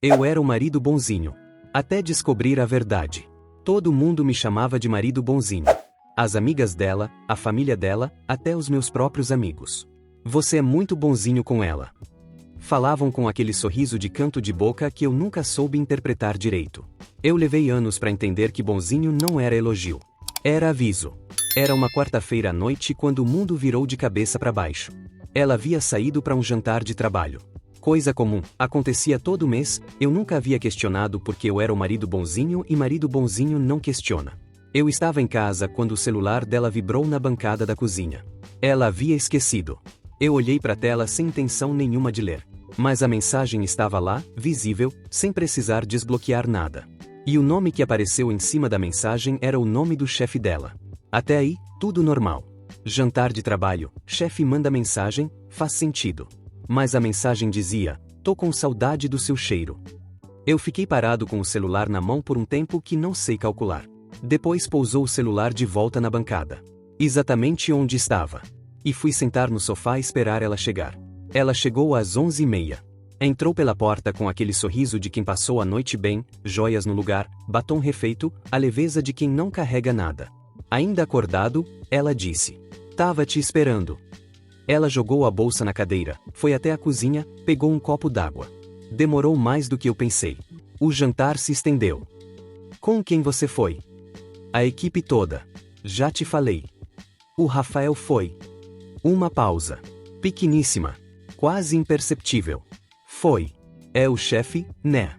Eu era o marido bonzinho. Até descobrir a verdade. Todo mundo me chamava de marido bonzinho. As amigas dela, a família dela, até os meus próprios amigos. Você é muito bonzinho com ela. Falavam com aquele sorriso de canto de boca que eu nunca soube interpretar direito. Eu levei anos para entender que bonzinho não era elogio. Era aviso. Era uma quarta-feira à noite quando o mundo virou de cabeça para baixo. Ela havia saído para um jantar de trabalho. Coisa comum, acontecia todo mês, eu nunca havia questionado porque eu era o marido bonzinho e marido bonzinho não questiona. Eu estava em casa quando o celular dela vibrou na bancada da cozinha. Ela havia esquecido. Eu olhei para a tela sem intenção nenhuma de ler. Mas a mensagem estava lá, visível, sem precisar desbloquear nada. E o nome que apareceu em cima da mensagem era o nome do chefe dela. Até aí, tudo normal. Jantar de trabalho, chefe manda mensagem, faz sentido. Mas a mensagem dizia: tô com saudade do seu cheiro. Eu fiquei parado com o celular na mão por um tempo que não sei calcular. Depois pousou o celular de volta na bancada. Exatamente onde estava. E fui sentar no sofá esperar ela chegar. Ela chegou às 11h30. Entrou pela porta com aquele sorriso de quem passou a noite bem, joias no lugar, batom refeito, a leveza de quem não carrega nada. Ainda acordado, ela disse: tava te esperando. Ela jogou a bolsa na cadeira, foi até a cozinha, pegou um copo d'água. Demorou mais do que eu pensei. O jantar se estendeu. Com quem você foi? A equipe toda. Já te falei. O Rafael foi. Uma pausa. Pequeníssima. Quase imperceptível. Foi. É o chefe, né?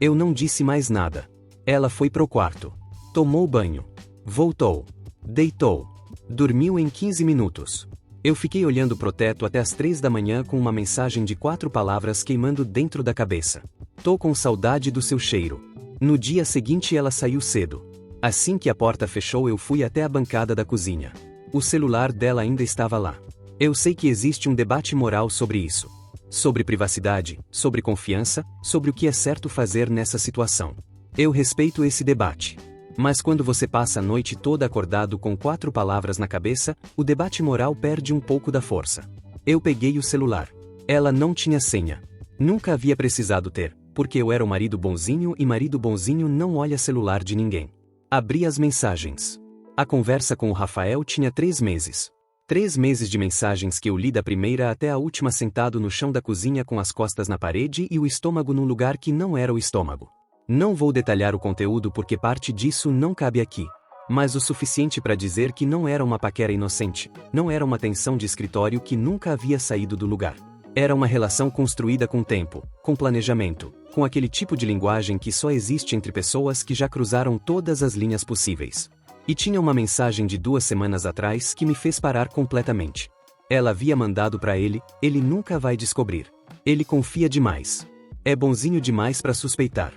Eu não disse mais nada. Ela foi pro quarto. Tomou banho. Voltou. Deitou. Dormiu em 15 minutos. Eu fiquei olhando pro teto até as 3 da manhã com uma mensagem de 4 palavras queimando dentro da cabeça. Tô com saudade do seu cheiro. No dia seguinte ela saiu cedo. Assim que a porta fechou eu fui até a bancada da cozinha. O celular dela ainda estava lá. Eu sei que existe um debate moral sobre isso. Sobre privacidade, sobre confiança, sobre o que é certo fazer nessa situação. Eu respeito esse debate. Mas quando você passa a noite toda acordado com 4 palavras na cabeça, o debate moral perde um pouco da força. Eu peguei o celular. Ela não tinha senha. Nunca havia precisado ter, porque eu era o marido bonzinho e marido bonzinho não olha celular de ninguém. Abri as mensagens. A conversa com o Rafael tinha 3 meses. 3 meses de mensagens que eu li da primeira até a última sentado no chão da cozinha com as costas na parede e o estômago num lugar que não era o estômago. Não vou detalhar o conteúdo porque parte disso não cabe aqui. Mas o suficiente para dizer que não era uma paquera inocente, não era uma tensão de escritório que nunca havia saído do lugar. Era uma relação construída com tempo, com planejamento, com aquele tipo de linguagem que só existe entre pessoas que já cruzaram todas as linhas possíveis. E tinha uma mensagem de 2 semanas atrás que me fez parar completamente. Ela havia mandado para ele nunca vai descobrir. Ele confia demais. É bonzinho demais para suspeitar.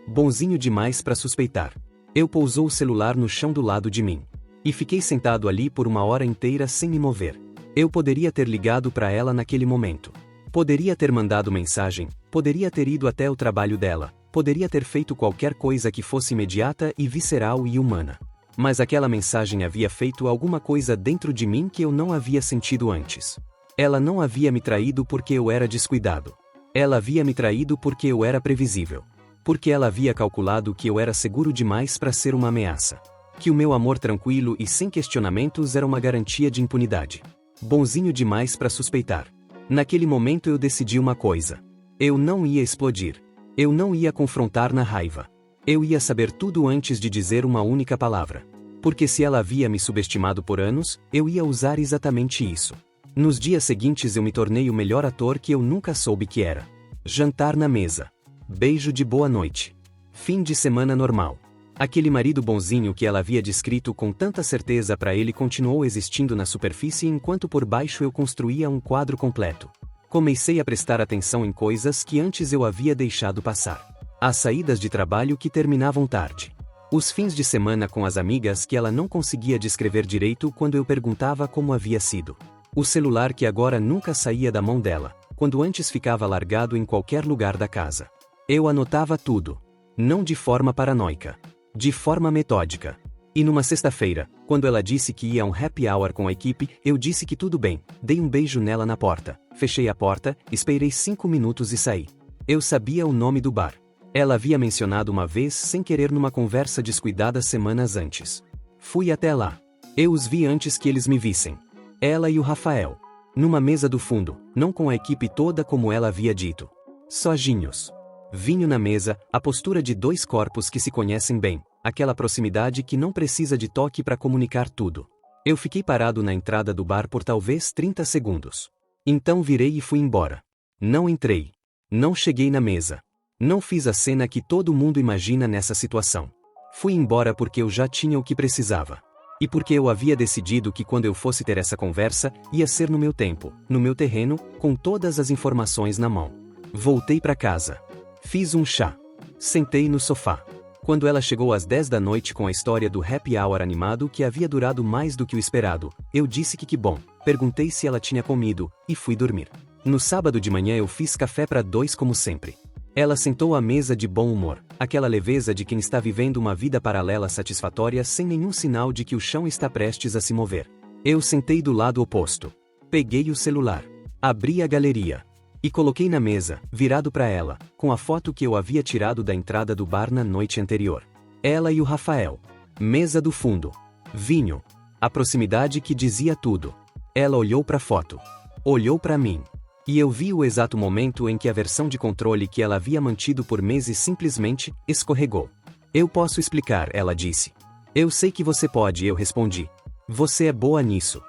Bonzinho demais para suspeitar. Eu pousou o celular no chão do lado de mim. E fiquei sentado ali por 1 hora inteira sem me mover. Eu poderia ter ligado para ela naquele momento. Poderia ter mandado mensagem, poderia ter ido até o trabalho dela, poderia ter feito qualquer coisa que fosse imediata e visceral e humana. Mas aquela mensagem havia feito alguma coisa dentro de mim que eu não havia sentido antes. Ela não havia me traído porque eu era descuidado. Ela havia me traído porque eu era previsível. Porque ela havia calculado que eu era seguro demais para ser uma ameaça. Que o meu amor tranquilo e sem questionamentos era uma garantia de impunidade. Bonzinho demais para suspeitar. Naquele momento eu decidi uma coisa. Eu não ia explodir. Eu não ia confrontar na raiva. Eu ia saber tudo antes de dizer uma única palavra. Porque se ela havia me subestimado por anos, eu ia usar exatamente isso. Nos dias seguintes eu me tornei o melhor ator que eu nunca soube que era. Jantar na mesa. Beijo de boa noite. Fim de semana normal. Aquele marido bonzinho que ela havia descrito com tanta certeza para ele continuou existindo na superfície enquanto por baixo eu construía um quadro completo. Comecei a prestar atenção em coisas que antes eu havia deixado passar. As saídas de trabalho que terminavam tarde. Os fins de semana com as amigas que ela não conseguia descrever direito quando eu perguntava como havia sido. O celular que agora nunca saía da mão dela, quando antes ficava largado em qualquer lugar da casa. Eu anotava tudo. Não de forma paranoica. De forma metódica. E numa sexta-feira, quando ela disse que ia a um happy hour com a equipe, eu disse que tudo bem, dei um beijo nela na porta, fechei a porta, esperei 5 minutos e saí. Eu sabia o nome do bar. Ela havia mencionado uma vez sem querer numa conversa descuidada semanas antes. Fui até lá. Eu os vi antes que eles me vissem. Ela e o Rafael. Numa mesa do fundo, não com a equipe toda como ela havia dito. Sozinhos. Vinho na mesa, a postura de dois corpos que se conhecem bem, aquela proximidade que não precisa de toque para comunicar tudo. Eu fiquei parado na entrada do bar por talvez 30 segundos. Então virei e fui embora. Não entrei. Não cheguei na mesa. Não fiz a cena que todo mundo imagina nessa situação. Fui embora porque eu já tinha o que precisava. E porque eu havia decidido que quando eu fosse ter essa conversa, ia ser no meu tempo, no meu terreno, com todas as informações na mão. Voltei para casa. Fiz um chá. Sentei no sofá. Quando ela chegou às 10 da noite com a história do happy hour animado que havia durado mais do que o esperado, eu disse que bom, perguntei se ela tinha comido, e fui dormir. No sábado de manhã eu fiz café para dois como sempre. Ela sentou à mesa de bom humor, aquela leveza de quem está vivendo uma vida paralela satisfatória sem nenhum sinal de que o chão está prestes a se mover. Eu sentei do lado oposto. Peguei o celular. Abri a galeria. E coloquei na mesa, virado para ela, com a foto que eu havia tirado da entrada do bar na noite anterior. Ela e o Rafael. Mesa do fundo. Vinho. A proximidade que dizia tudo. Ela olhou para a foto. Olhou para mim. E eu vi o exato momento em que a versão de controle que ela havia mantido por meses simplesmente escorregou. Eu posso explicar, ela disse. Eu sei que você pode, eu respondi. Você é boa nisso.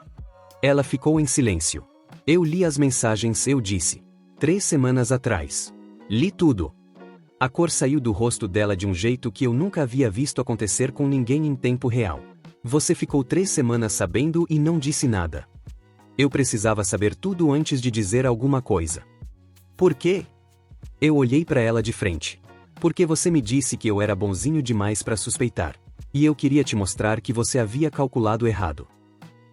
Ela ficou em silêncio. Eu li as mensagens, eu disse. 3 semanas atrás. Li tudo. A cor saiu do rosto dela de um jeito que eu nunca havia visto acontecer com ninguém em tempo real. Você ficou 3 semanas sabendo e não disse nada. Eu precisava saber tudo antes de dizer alguma coisa. Por quê? Eu olhei para ela de frente. Porque você me disse que eu era bonzinho demais para suspeitar. E eu queria te mostrar que você havia calculado errado.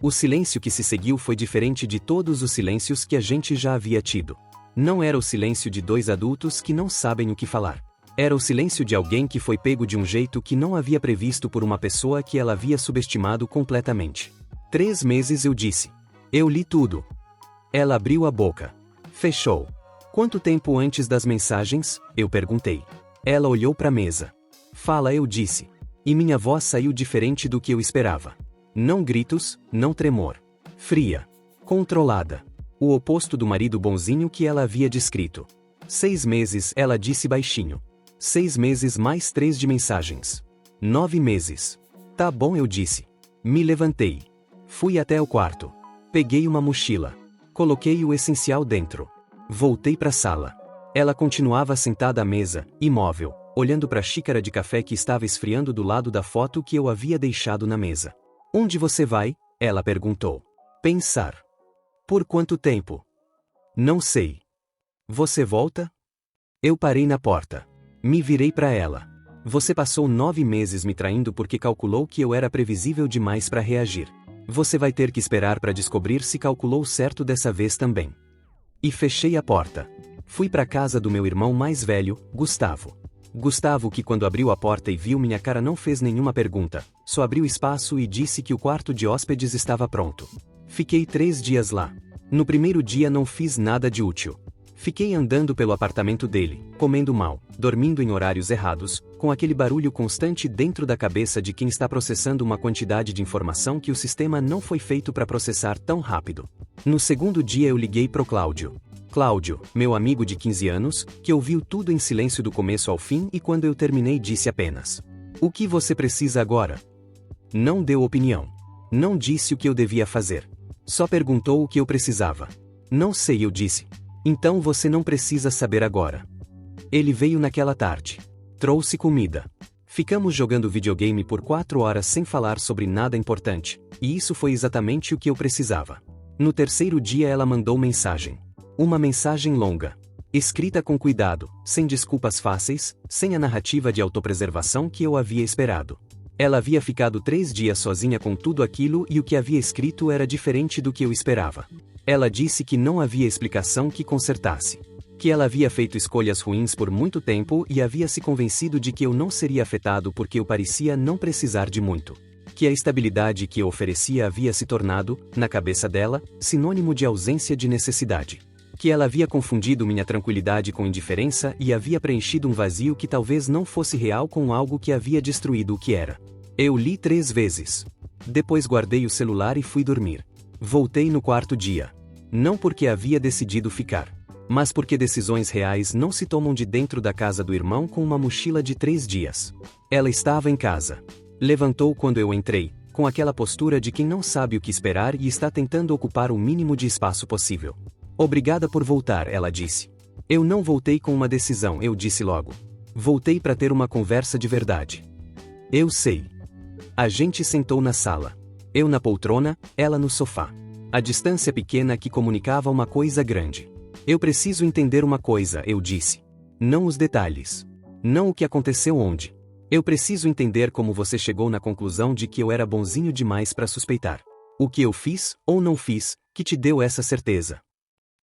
O silêncio que se seguiu foi diferente de todos os silêncios que a gente já havia tido. Não era o silêncio de dois adultos que não sabem o que falar. Era o silêncio de alguém que foi pego de um jeito que não havia previsto por uma pessoa que ela havia subestimado completamente. 3 meses, eu disse. Eu li tudo. Ela abriu a boca. Fechou. Quanto tempo antes das mensagens? Eu perguntei. Ela olhou para a mesa. Fala, eu disse. E minha voz saiu diferente do que eu esperava. Não gritos, não tremor. Fria. Controlada. O oposto do marido bonzinho que ela havia descrito. 6 meses, ela disse baixinho. 6 meses mais 3 de mensagens. 9 meses. Tá bom, eu disse. Me levantei. Fui até o quarto. Peguei uma mochila. Coloquei o essencial dentro. Voltei para a sala. Ela continuava sentada à mesa, imóvel, olhando para a xícara de café que estava esfriando do lado da foto que eu havia deixado na mesa. Onde você vai? Ela perguntou. Pensar. Por quanto tempo? Não sei. Você volta? Eu parei na porta. Me virei para ela. Você passou 9 meses me traindo porque calculou que eu era previsível demais para reagir. Você vai ter que esperar para descobrir se calculou certo dessa vez também. E fechei a porta. Fui para casa do meu irmão mais velho, Gustavo. Gustavo, que quando abriu a porta e viu minha cara não fez nenhuma pergunta, só abriu espaço e disse que o quarto de hóspedes estava pronto. Fiquei 3 dias lá. No primeiro dia não fiz nada de útil. Fiquei andando pelo apartamento dele, comendo mal, dormindo em horários errados, com aquele barulho constante dentro da cabeça de quem está processando uma quantidade de informação que o sistema não foi feito para processar tão rápido. No segundo dia eu liguei pro Cláudio. Cláudio, meu amigo de 15 anos, que ouviu tudo em silêncio do começo ao fim e quando eu terminei disse apenas: o que você precisa agora? Não deu opinião. Não disse o que eu devia fazer. Só perguntou o que eu precisava. Não sei, eu disse. Então você não precisa saber agora. Ele veio naquela tarde. Trouxe comida. Ficamos jogando videogame por 4 horas sem falar sobre nada importante, e isso foi exatamente o que eu precisava. No terceiro dia ela mandou mensagem. Uma mensagem longa. Escrita com cuidado, sem desculpas fáceis, sem a narrativa de autopreservação que eu havia esperado. Ela havia ficado 3 dias sozinha com tudo aquilo e o que havia escrito era diferente do que eu esperava. Ela disse que não havia explicação que consertasse. Que ela havia feito escolhas ruins por muito tempo e havia se convencido de que eu não seria afetado porque eu parecia não precisar de muito. Que a estabilidade que eu oferecia havia se tornado, na cabeça dela, sinônimo de ausência de necessidade. Que ela havia confundido minha tranquilidade com indiferença e havia preenchido um vazio que talvez não fosse real com algo que havia destruído o que era. Eu li 3 vezes. Depois guardei o celular e fui dormir. Voltei no 4º dia. Não porque havia decidido ficar, mas porque decisões reais não se tomam de dentro da casa do irmão com uma mochila de 3 dias. Ela estava em casa. Levantou quando eu entrei, com aquela postura de quem não sabe o que esperar e está tentando ocupar o mínimo de espaço possível. Obrigada por voltar, ela disse. Eu não voltei com uma decisão, eu disse logo. Voltei para ter uma conversa de verdade. Eu sei. A gente sentou na sala. Eu na poltrona, ela no sofá. A distância pequena que comunicava uma coisa grande. Eu preciso entender uma coisa, eu disse. Não os detalhes. Não o que aconteceu onde. Eu preciso entender como você chegou na conclusão de que eu era bonzinho demais para suspeitar. O que eu fiz, ou não fiz, que te deu essa certeza?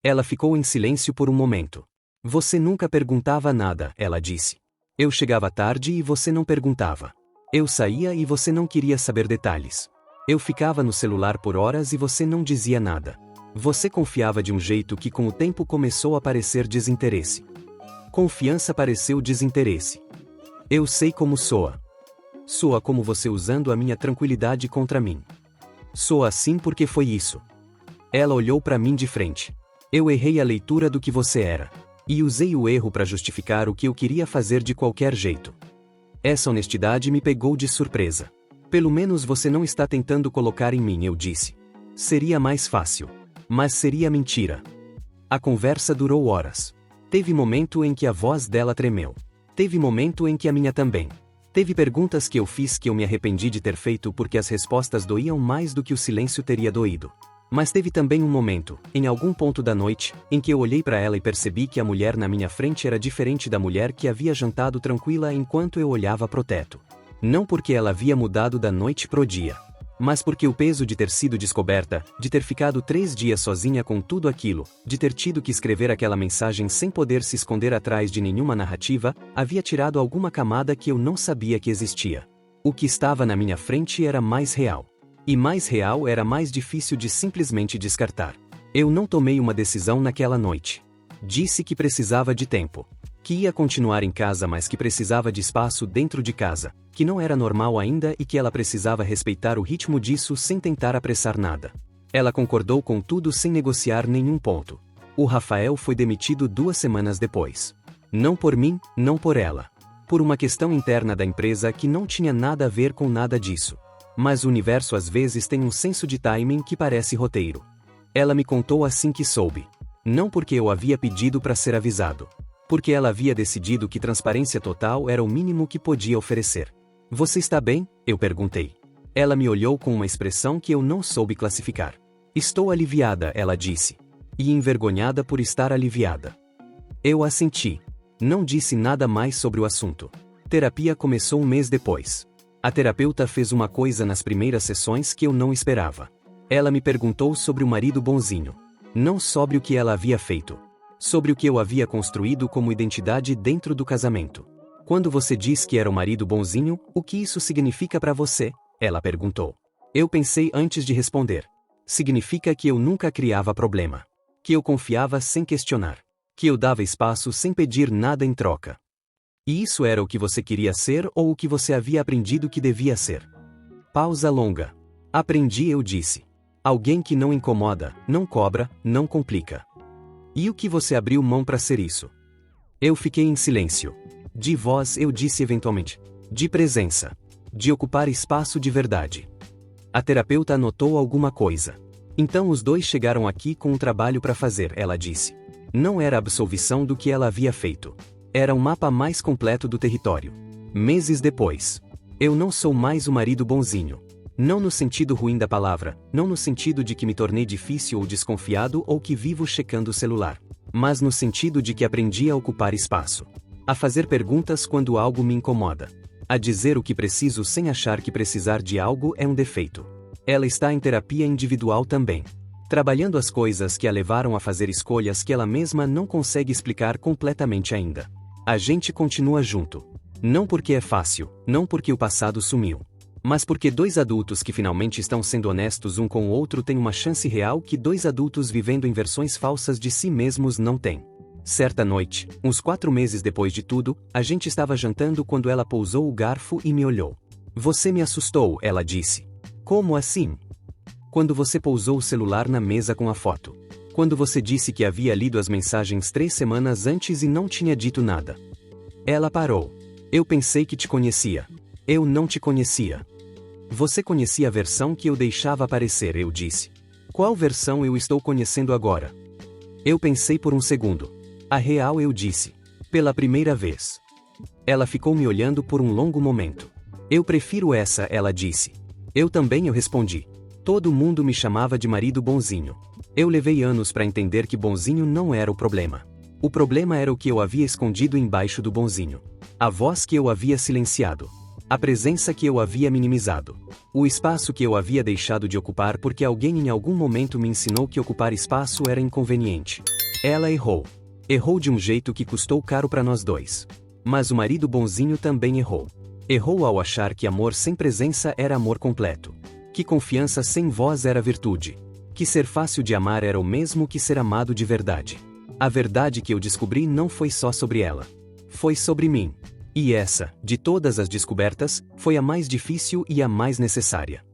Ela ficou em silêncio por um momento. Você nunca perguntava nada, ela disse. Eu chegava tarde e você não perguntava. Eu saía e você não queria saber detalhes. Eu ficava no celular por horas e você não dizia nada. Você confiava de um jeito que com o tempo começou a parecer desinteresse. Confiança pareceu desinteresse. Eu sei como soa. Soa como você usando a minha tranquilidade contra mim. Soa assim porque foi isso. Ela olhou para mim de frente. Eu errei a leitura do que você era. E usei o erro para justificar o que eu queria fazer de qualquer jeito. Essa honestidade me pegou de surpresa. Pelo menos você não está tentando colocar em mim, eu disse. Seria mais fácil. Mas seria mentira. A conversa durou horas. Teve momento em que a voz dela tremeu. Teve momento em que a minha também. Teve perguntas que eu fiz que eu me arrependi de ter feito porque as respostas doíam mais do que o silêncio teria doído. Mas teve também um momento, em algum ponto da noite, em que eu olhei para ela e percebi que a mulher na minha frente era diferente da mulher que havia jantado tranquila enquanto eu olhava pro teto. Não porque ela havia mudado da noite pro dia, mas porque o peso de ter sido descoberta, de ter ficado 3 dias sozinha com tudo aquilo, de ter tido que escrever aquela mensagem sem poder se esconder atrás de nenhuma narrativa, havia tirado alguma camada que eu não sabia que existia. O que estava na minha frente era mais real. E mais real era mais difícil de simplesmente descartar. Eu não tomei uma decisão naquela noite. Disse que precisava de tempo. Que ia continuar em casa, mas que precisava de espaço dentro de casa, que não era normal ainda e que ela precisava respeitar o ritmo disso sem tentar apressar nada. Ela concordou com tudo sem negociar nenhum ponto. O Rafael foi demitido 2 semanas depois. Não por mim, não por ela. Por uma questão interna da empresa que não tinha nada a ver com nada disso. Mas o universo às vezes tem um senso de timing que parece roteiro. Ela me contou assim que soube. Não porque eu havia pedido para ser avisado. Porque ela havia decidido que transparência total era o mínimo que podia oferecer. Você está bem? Eu perguntei. Ela me olhou com uma expressão que eu não soube classificar. Estou aliviada, ela disse. E envergonhada por estar aliviada. Eu assenti. Não disse nada mais sobre o assunto. Terapia começou um mês depois. A terapeuta fez uma coisa nas primeiras sessões que eu não esperava. Ela me perguntou sobre o marido bonzinho. Não sobre o que ela havia feito. Sobre o que eu havia construído como identidade dentro do casamento. Quando você diz que era o marido bonzinho, o que isso significa para você? Ela perguntou. Eu pensei antes de responder. Significa que eu nunca criava problema. Que eu confiava sem questionar. Que eu dava espaço sem pedir nada em troca. E isso era o que você queria ser ou o que você havia aprendido que devia ser? Pausa longa. Aprendi, eu disse. Alguém que não incomoda, não cobra, não complica. E o que você abriu mão para ser isso? Eu fiquei em silêncio. De voz, eu disse eventualmente. De presença. De ocupar espaço de verdade. A terapeuta anotou alguma coisa. Então os dois chegaram aqui com um trabalho para fazer, ela disse. Não era absolvição do que ela havia feito. Era um mapa mais completo do território. Meses depois. Eu não sou mais o marido bonzinho. Não no sentido ruim da palavra, não no sentido de que me tornei difícil ou desconfiado ou que vivo checando o celular. Mas no sentido de que aprendi a ocupar espaço. A fazer perguntas quando algo me incomoda. A dizer o que preciso sem achar que precisar de algo é um defeito. Ela está em terapia individual também. Trabalhando as coisas que a levaram a fazer escolhas que ela mesma não consegue explicar completamente ainda. A gente continua junto. Não porque é fácil, não porque o passado sumiu. Mas porque dois adultos que finalmente estão sendo honestos um com o outro têm uma chance real que dois adultos vivendo em versões falsas de si mesmos não têm. Certa noite, uns 4 meses depois de tudo, a gente estava jantando quando ela pousou o garfo e me olhou. Você me assustou, ela disse. Como assim? Quando você pousou o celular na mesa com a foto. Quando você disse que havia lido as mensagens 3 semanas antes e não tinha dito nada. Ela parou. Eu pensei que te conhecia. Eu não te conhecia. Você conhecia a versão que eu deixava aparecer, eu disse. Qual versão eu estou conhecendo agora? Eu pensei por um segundo. A real, eu disse. Pela primeira vez. Ela ficou me olhando por um longo momento. Eu prefiro essa, ela disse. Eu também, eu respondi. Todo mundo me chamava de marido bonzinho. Eu levei anos para entender que bonzinho não era o problema. O problema era o que eu havia escondido embaixo do bonzinho. A voz que eu havia silenciado. A presença que eu havia minimizado. O espaço que eu havia deixado de ocupar porque alguém em algum momento me ensinou que ocupar espaço era inconveniente. Ela errou. Errou de um jeito que custou caro para nós dois. Mas o marido bonzinho também errou. Errou ao achar que amor sem presença era amor completo. Que confiança sem voz era virtude. Que ser fácil de amar era o mesmo que ser amado de verdade. A verdade que eu descobri não foi só sobre ela. Foi sobre mim. E essa, de todas as descobertas, foi a mais difícil e a mais necessária.